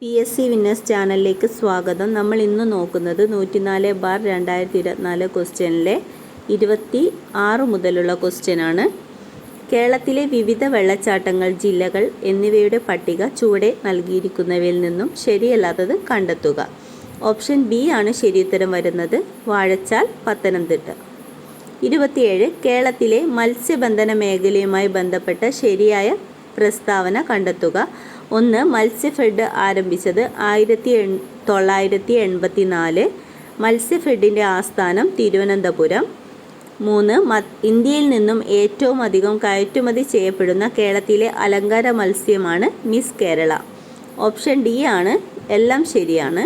PSC winners ചാനലിലേക്ക് സ്വാഗതം. നമ്മൾ ഇന്ന് നോക്കുന്നത് 104/2024 ക്വസ്റ്റ്യനിലെ 26 മുതലുള്ള ക്വസ്റ്റ്യനാണ്. കേരളത്തിലെ വിവിധ വെള്ളച്ചാട്ടങ്ങൾ, ജില്ലകൾ എന്നിവയുടെ പട്ടിക ചുവടെ നൽകിയിരിക്കുന്നവയിൽ നിന്നും ശരിയല്ലാത്തത് കണ്ടെത്തുക. ഓപ്ഷൻ ബി ആണ് ശരിയുത്തരം വരുന്നത്. വാഴച്ചാൽ, പത്തനംതിട്ട. 27. കേരളത്തിലെ മത്സ്യബന്ധന മേഖലയുമായി ബന്ധപ്പെട്ട ശരിയായ പ്രസ്താവന കണ്ടെത്തുക. 1. മത്സ്യഫെഡ് ആരംഭിച്ചത് 1984. മത്സ്യഫെഡിൻ്റെ ആസ്ഥാനം തിരുവനന്തപുരം. 3. ഇന്ത്യയിൽ നിന്നും ഏറ്റവും അധികം കയറ്റുമതി ചെയ്യപ്പെടുന്ന കേരളത്തിലെ അലങ്കാര മത്സ്യമാണ് മിസ് കേരള. ഓപ്ഷൻ ഡി ആണ്. എല്ലാം ശരിയാണ്.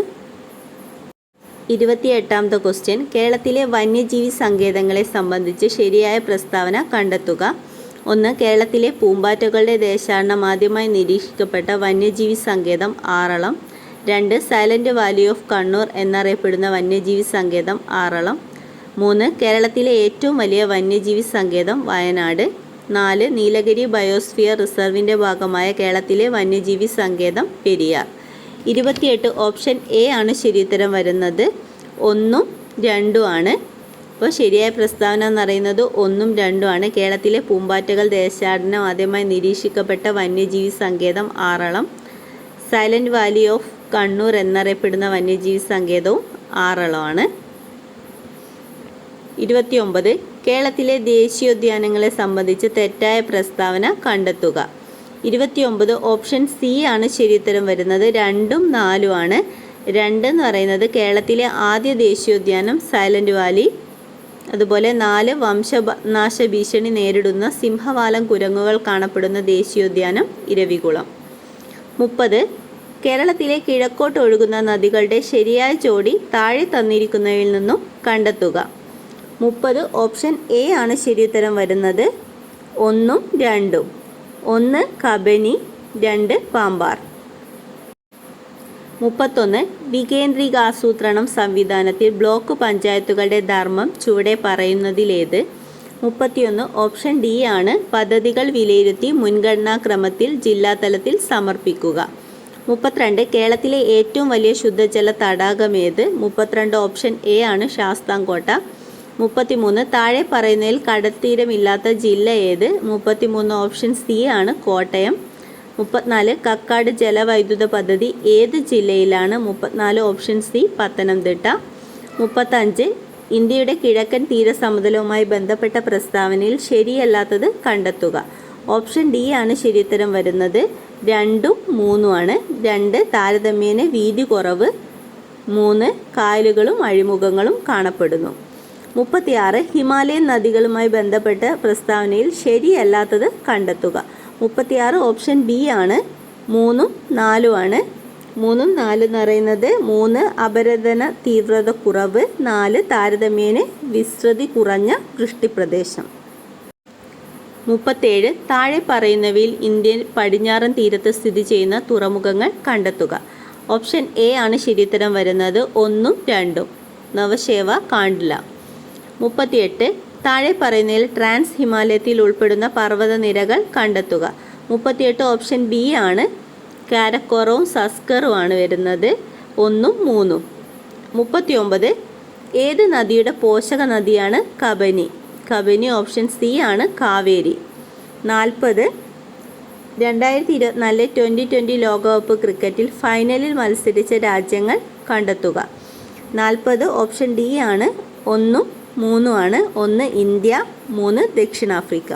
28ാമത്തെ ക്വസ്റ്റ്യൻ. കേരളത്തിലെ വന്യജീവി സങ്കേതങ്ങളെ സംബന്ധിച്ച് ശരിയായ പ്രസ്താവന കണ്ടെത്തുക. 1. കേരളത്തിലെ പൂമ്പാറ്റകളുടെ ദേശാടനം ആദ്യമായി നിരീക്ഷിക്കപ്പെട്ട വന്യജീവി സങ്കേതം Aralam. 2. Silent Valley of Kannur എന്നറിയപ്പെടുന്ന വന്യജീവി സങ്കേതം ആറളം. 3. കേരളത്തിലെ ഏറ്റവും വലിയ വന്യജീവി സങ്കേതം വയനാട്. 4. നീലഗിരി ബയോസ്ഫിയർ റിസർവിൻ്റെ ഭാഗമായ കേരളത്തിലെ വന്യജീവി സങ്കേതം പെരിയാർ. 28. ഓപ്ഷൻ എ ആണ് ശരിയുത്തരം വരുന്നത്. 1ഉം 2ഉം ആണ്. അപ്പോൾ ശരിയായ പ്രസ്താവന എന്ന് പറയുന്നത് 1ഉം 2ഉം ആണ്. കേരളത്തിലെ പൂമ്പാറ്റകൾ ദേശാടനം ആദ്യമായി നിരീക്ഷിക്കപ്പെട്ട വന്യജീവി സങ്കേതം Aralam. Silent Valley of Kannur എന്നറിയപ്പെടുന്ന വന്യജീവി സങ്കേതവും ആറളമാണ്. 29. കേരളത്തിലെ ദേശീയോദ്യാനങ്ങളെ സംബന്ധിച്ച് തെറ്റായ പ്രസ്താവന കണ്ടെത്തുക. 29. ഓപ്ഷൻ സി ആണ് ശരിയുത്തരം വരുന്നത്. 2ഉം 4ഉം ആണ്. 2 എന്ന് പറയുന്നത് കേരളത്തിലെ ആദ്യ ദേശീയോദ്യാനം സൈലന്റ് വാലി. അതുപോലെ 4 വംശനാശ ഭീഷണി നേരിടുന്ന സിംഹവാലം കുരങ്ങുകൾ കാണപ്പെടുന്ന ദേശീയോദ്യാനം ഇരവികുളം. 30. കേരളത്തിലെ കിഴക്കോട്ട് ഒഴുകുന്ന നദികളുടെ ശരിയായ ജോഡി താഴെ തന്നിരിക്കുന്നവയിൽ നിന്നും കണ്ടെത്തുക. 30. ഓപ്ഷൻ എ ആണ് ശരിയുത്തരം വരുന്നത്. 1ഉം 2ഉം. 1 കബനി, 2 പാമ്പാർ. 31. വികേന്ദ്രീകാസൂത്രണം സംവിധാനത്തിൽ ബ്ലോക്ക് പഞ്ചായത്തുകളുടെ ധർമ്മം ചുവടെ പറയുന്നതിലേത്? 31. ഓപ്ഷൻ ഡി ആണ്. പദ്ധതികൾ വിലയിരുത്തി മുൻഗണനാക്രമത്തിൽ ജില്ലാതലത്തിൽ സമർപ്പിക്കുക. 32. കേരളത്തിലെ ഏറ്റവും വലിയ ശുദ്ധജല തടാകമേത്? 32. ഓപ്ഷൻ എ ആണ്. ശാസ്താംകോട്ട. 33. താഴെ പറയുന്നതിൽ കടൽത്തീരമില്ലാത്ത ജില്ല ഏത്? 33. ഓപ്ഷൻ സി ആണ്. കോട്ടയം. 34. കക്കാട് ജലവൈദ്യുത പദ്ധതി ഏത് ജില്ലയിലാണ്? 34. Option C Pathanamthitta. 35. ഇന്ത്യയുടെ കിഴക്കൻ തീരസമതലവുമായി ബന്ധപ്പെട്ട പ്രസ്താവനയിൽ ശരിയല്ലാത്തത് കണ്ടെത്തുക. ഓപ്ഷൻ ഡി ആണ് ശരിയുത്തരം വരുന്നത്. 2ഉം 3ഉം ആണ്. 2 താരതമ്യേന വീതി കുറവ്. 3 കായലുകളും അഴിമുഖങ്ങളും കാണപ്പെടുന്നു. 36. ഹിമാലയൻ നദികളുമായി ബന്ധപ്പെട്ട പ്രസ്താവനയിൽ ശരിയല്ലാത്തത് കണ്ടെത്തുക. 36. ഓപ്ഷൻ ബി ആണ്. 3ഉം 4ഉം ആണ്. 3ഉം 4 എന്ന് പറയുന്നത് 3 അപരദന തീവ്രത കുറവ്, 4 താരതമ്യേന വിസ്തൃതി കുറഞ്ഞ വൃഷ്ടിപ്രദേശം. 37. താഴെ പറയുന്നവയിൽ ഇന്ത്യൻ പടിഞ്ഞാറൻ തീരത്ത് സ്ഥിതി ചെയ്യുന്ന തുറമുഖങ്ങൾ കണ്ടെത്തുക. ഓപ്ഷൻ എ ആണ് ശരിയുത്തരം വരുന്നത്. 1ഉം 2ഉം. നവശേവ, കാണ്ഡ്ല. 38. താഴെ പറയുന്നതിൽ ട്രാൻസ് ഹിമാലയത്തിൽ ഉൾപ്പെടുന്ന പർവ്വതനിരകൾ കണ്ടെത്തുക. 38. ഓപ്ഷൻ ബി ആണ്. കാരക്കോറവും സസ്കറും ആണ് വരുന്നത്. 1ഉം 3ഉം. 39. ഏത് നദിയുടെ പോഷക നദിയാണ് കബനി? കബനി ഓപ്ഷൻ സി ആണ്. കാവേരി. 40. 2024 T20 ലോകകപ്പ് ക്രിക്കറ്റിൽ ഫൈനലിൽ മത്സരിച്ച രാജ്യങ്ങൾ കണ്ടെത്തുക. 40. ഓപ്ഷൻ ഡി ആണ്. 1ഉം 3ഉം ആണ്. 1 ഇന്ത്യ, 3 ദക്ഷിണാഫ്രിക്ക.